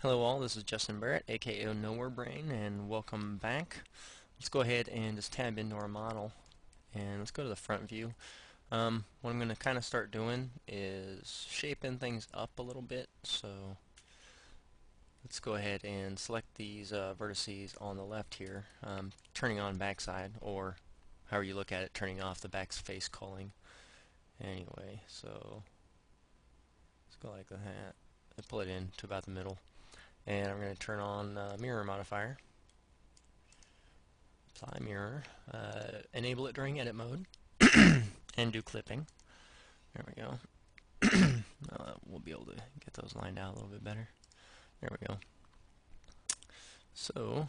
Hello all, this is Justin Barrett, aka Nowherebrain, and welcome back. Let's go ahead and just tab into our model, and let's go to the front view. What I'm going to kind of start doing is shaping things up a little bit, so let's go ahead and select these vertices on the left here, turning on backside, or however you look at it, turning off the back face culling. Anyway, so let's go like that, and pull it in to about the middle. And I'm going to turn on mirror modifier, apply mirror, enable it during edit mode, and do clipping. There we go. We'll be able to get those lined out a little bit better. There we go. So,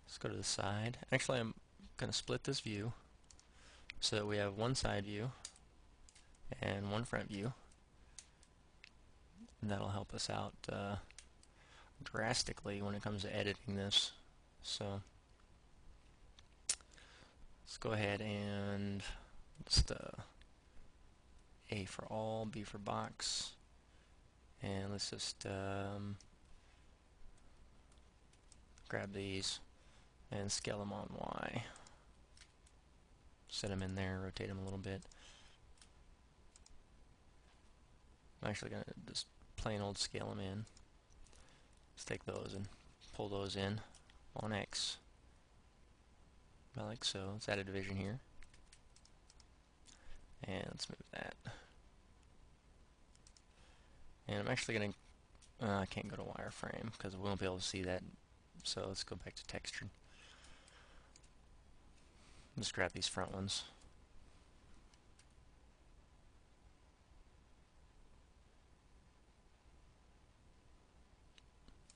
let's go to the side. Actually, I'm going to split this view so that we have one side view and one front view. And that'll help us out drastically when it comes to editing this. So let's go ahead and just A for all, B for box, and let's just grab these and scale them on Y. Set them in there, rotate them a little bit. I'm actually going to just plain old scale them in. Let's take those and pull those in on X, about like so. Let's add a division here, and let's move that. And I'm actually going to, I can't go to wireframe because we won't be able to see that, so let's go back to textured. Just grab these front ones.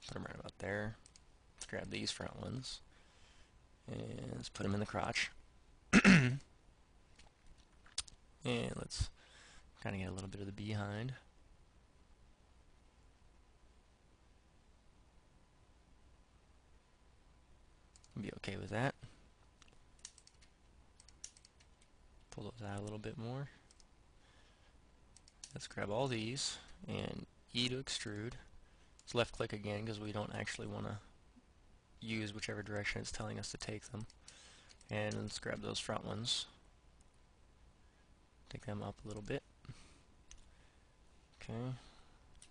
Put them right about there. Let's grab these front ones and let's put them in the crotch. And let's kind of get a little bit of the behind. I'll be okay with that. Pull those out a little bit more. Let's grab all these and E to extrude. Let's left click again because we don't actually want to use whichever direction it's telling us to take them. And let's grab those front ones. Take them up a little bit. Okay.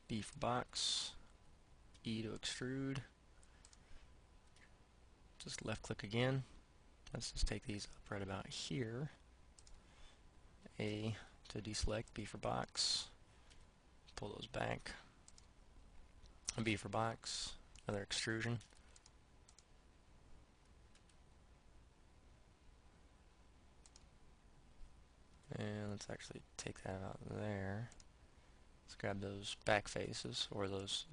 B for box. E to extrude. Just left click again. Let's just take these up right about here. A to deselect, B for box. Pull those back. B for box. Another extrusion. And let's actually take that out there. Let's grab those back faces, or those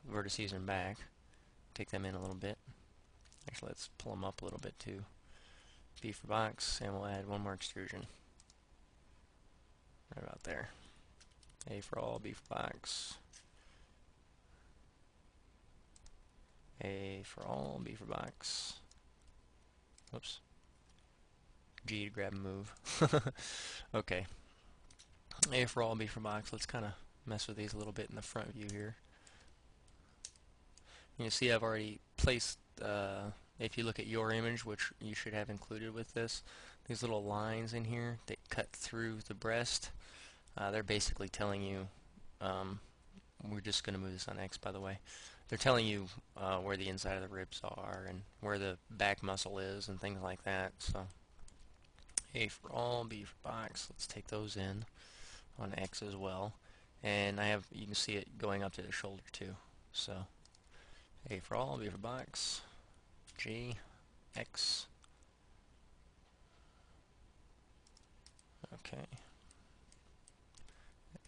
vertices in back. Take them in a little bit. Actually, let's pull them up a little bit too. B for box, and we'll add one more extrusion. Right about there. A for all, B for box. A for all, B for box. Whoops. G to grab and move. Okay. A for all, B for box. Let's kind of mess with these a little bit in the front view here. You can see I've already placed, if you look at your image, which you should have included with this, these little lines in here that cut through the breast. They're basically telling you, we're just going to move this on X, by the way. They're telling you where the inside of the ribs are and where the back muscle is and things like that. So A for all, B for box. Let's take those in on X as well. And you can see it going up to the shoulder too. So A for all, B for box, G, X. Okay.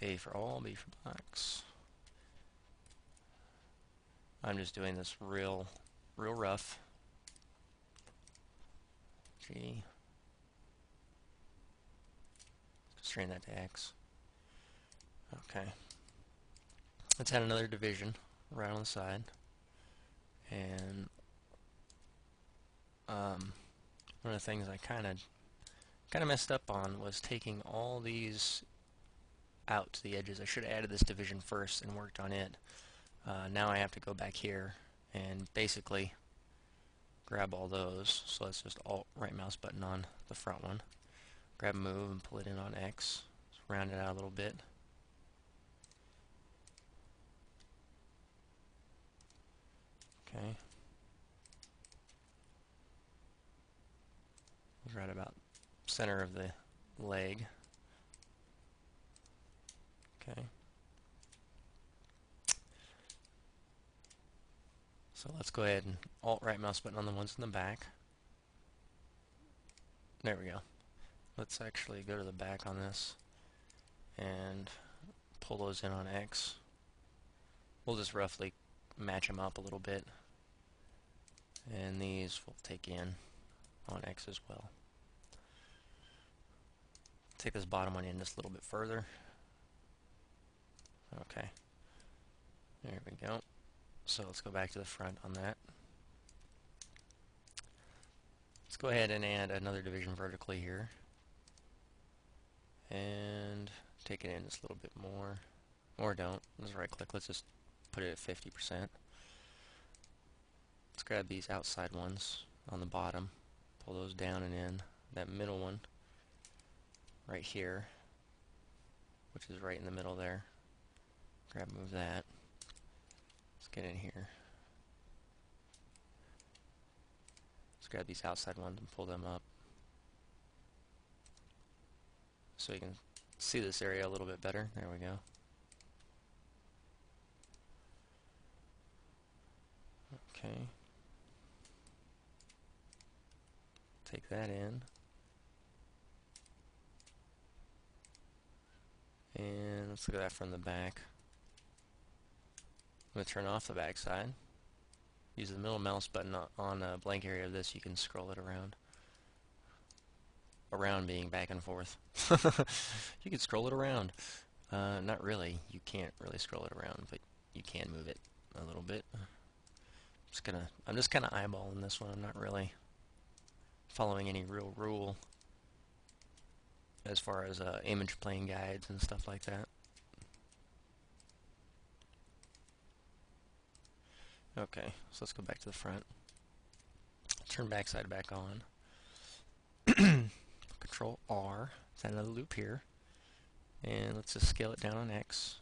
A for all, B for box. I'm just doing this real rough. G. Strain that to X. Okay. Let's add another division right on the side. And one of the things I kind of messed up on was taking all these out to the edges. I should have added this division first and worked on it. Now I have to go back here and basically grab all those. So let's just Alt right mouse button on the front one, grab move and pull it in on X, just round it out a little bit. Okay. Right about center of the leg. Okay. So let's go ahead and Alt right mouse button on the ones in the back. There we go. Let's actually go to the back on this and pull those in on X. We'll just roughly match them up a little bit. And these we'll take in on X as well. Take this bottom one in just a little bit further. Okay. There we go. So let's go back to the front on that. Let's go ahead and add another division vertically here. And take it in just a little bit more. Or don't. Let's right click. Let's just put it at 50%. Let's grab these outside ones on the bottom. Pull those down and in. That middle one right here, which is right in the middle there. Grab move that. Let's get in here. Let's grab these outside ones and pull them up so you can see this area a little bit better. There we go. Okay. Take that in. And let's look at that from the back. I'm going to turn off the back side. Use the middle mouse button on a blank area of this. You can scroll it around. Around being back and forth. You can scroll it around. Not really. You can't really scroll it around, but you can move it a little bit. I'm just kind of eyeballing this one. I'm not really following any real rule as far as image plane guides and stuff like that. Okay, so let's go back to the front. Turn backside back on. Control R. Let's add another loop here. And let's just scale it down on X.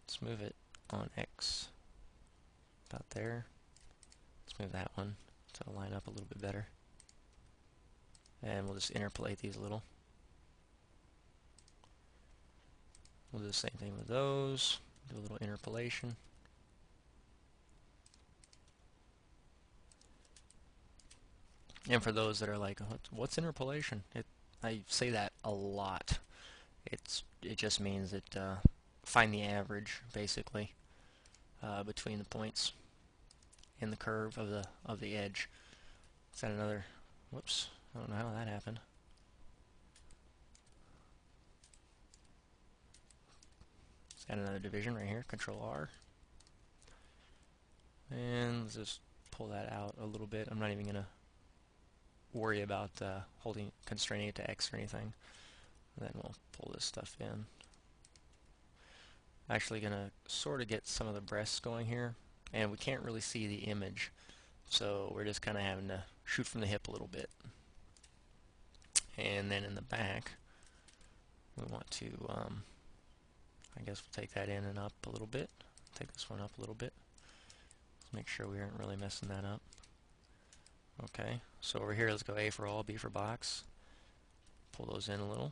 Let's move it on X. About there. Let's move that one to line up a little bit better. And we'll just interpolate these a little. We'll do the same thing with those. Do a little interpolation. And for those that are like, what's interpolation? I say that a lot. It just means that find the average, basically, between the points in the curve of the edge. Is that another? Whoops! I don't know how that happened. Let's add another division right here. Control R, and let's just pull that out a little bit. I'm not even gonna worry about constraining it to X or anything. And then we'll pull this stuff in. Actually gonna sort of get some of the breasts going here, and we can't really see the image, so we're just kind of having to shoot from the hip a little bit. And then in the back, we want to, I guess we'll take that in and up a little bit. Take this one up a little bit. Let's make sure we aren't really messing that up. Okay, so over here, let's go A for all, B for box. Pull those in a little.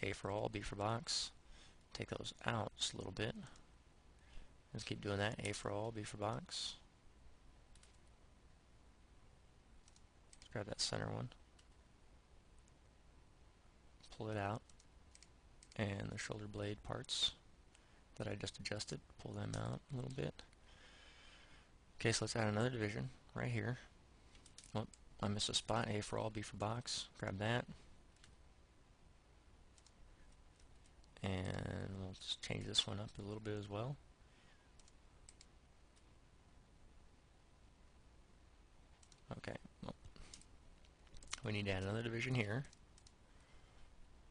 A for all, B for box. Take those out just a little bit. Let's keep doing that. A for all, B for box. Let's grab that center one. Pull it out. And the shoulder blade parts that I just adjusted, pull them out a little bit. Okay, so let's add another division right here. Oh, I missed a spot. A for all, B for box. Grab that. And we'll just change this one up a little bit as well. Okay. Well, we need to add another division here.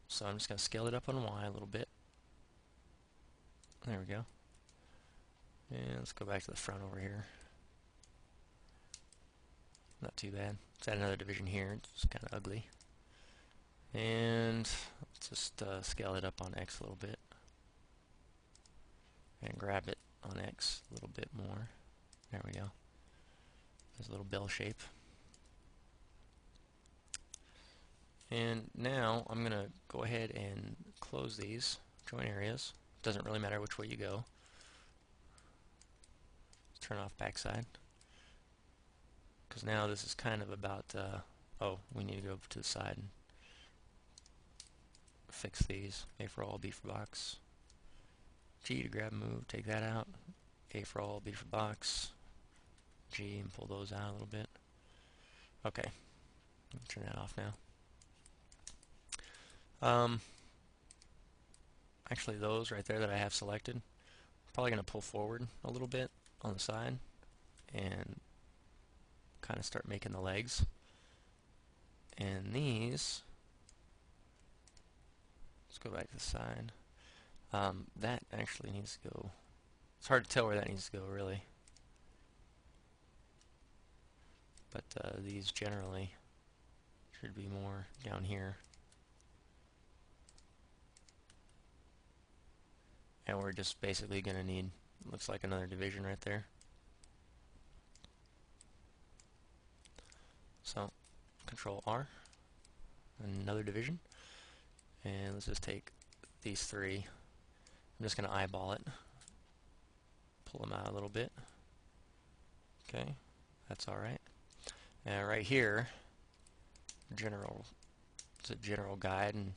So I'm just going to scale it up on Y a little bit. There we go. And let's go back to the front over here. Not too bad. Let's add another division here. It's kind of ugly. And let's just scale it up on X a little bit. And grab it on X a little bit more. There we go. There's a little bell shape. And now I'm going to go ahead and close these join areas. Doesn't really matter which way you go. Let's turn off backside. Because now this is kind of about, oh, we need to go to the side and fix these. A for all, B for box. G to grab and move, take that out. A for all, B for box. G and pull those out a little bit. Okay, turn that off now. Actually those right there that I have selected, I'm probably going to pull forward a little bit on the side and kind of start making the legs. And these, let's go back to the side. That actually needs to go, it's hard to tell where that needs to go really. But these generally should be more down here. And we're just basically going to need, looks like another division right there. So, Control R, another division. And let's just take these three. I'm just going to eyeball it. Pull them out a little bit. Okay, that's alright. And right here, general, it's a general guide, and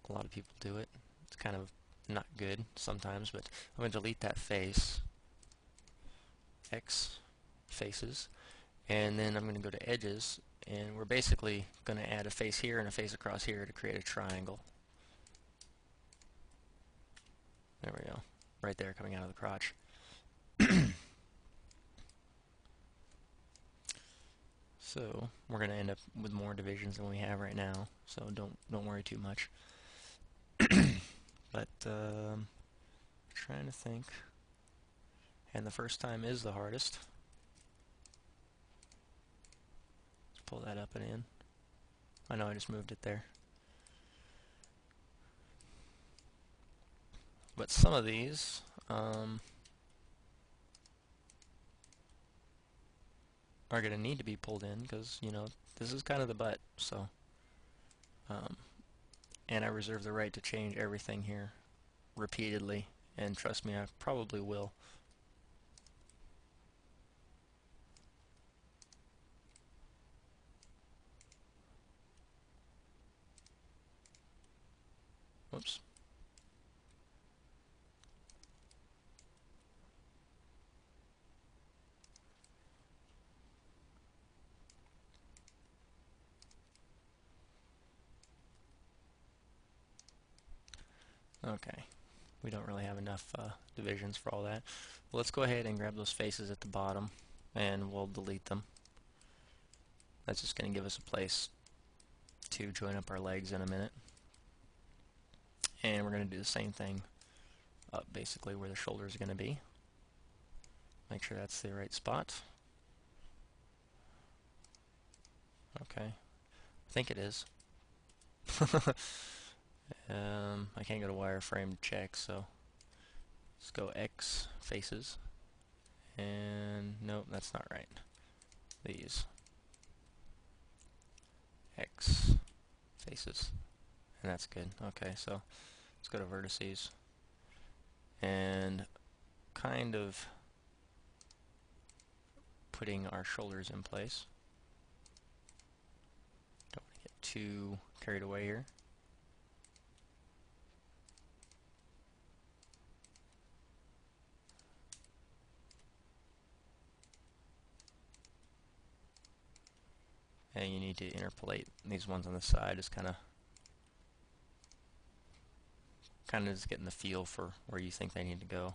a lot of people do it. It's kind of not good sometimes, but I'm going to delete that face, X, faces, and then I'm going to go to edges, and we're basically going to add a face here and a face across here to create a triangle. There we go, right there coming out of the crotch. So we're going to end up with more divisions than we have right now, so don't worry too much. But trying to think, and the first time is the hardest. Let's pull that up and in. I know I just moved it there. But some of these are going to need to be pulled in because, you know, this is kind of the butt. So, and I reserve the right to change everything here repeatedly, and trust me, I probably will. Whoops. Okay, we don't really have enough divisions for all that. Well, let's go ahead and grab those faces at the bottom, and we'll delete them. That's just going to give us a place to join up our legs in a minute. And we're going to do the same thing up basically where the shoulders are going to be. Make sure that's the right spot. Okay, I think it is. I can't go to wireframe to check, so let's go X faces, and nope, that's not right. These X faces, and that's good. Okay, so let's go to vertices and kind of putting our shoulders in place. Don't want to get too carried away here. And you need to interpolate these ones on the side, just kind of just getting the feel for where you think they need to go.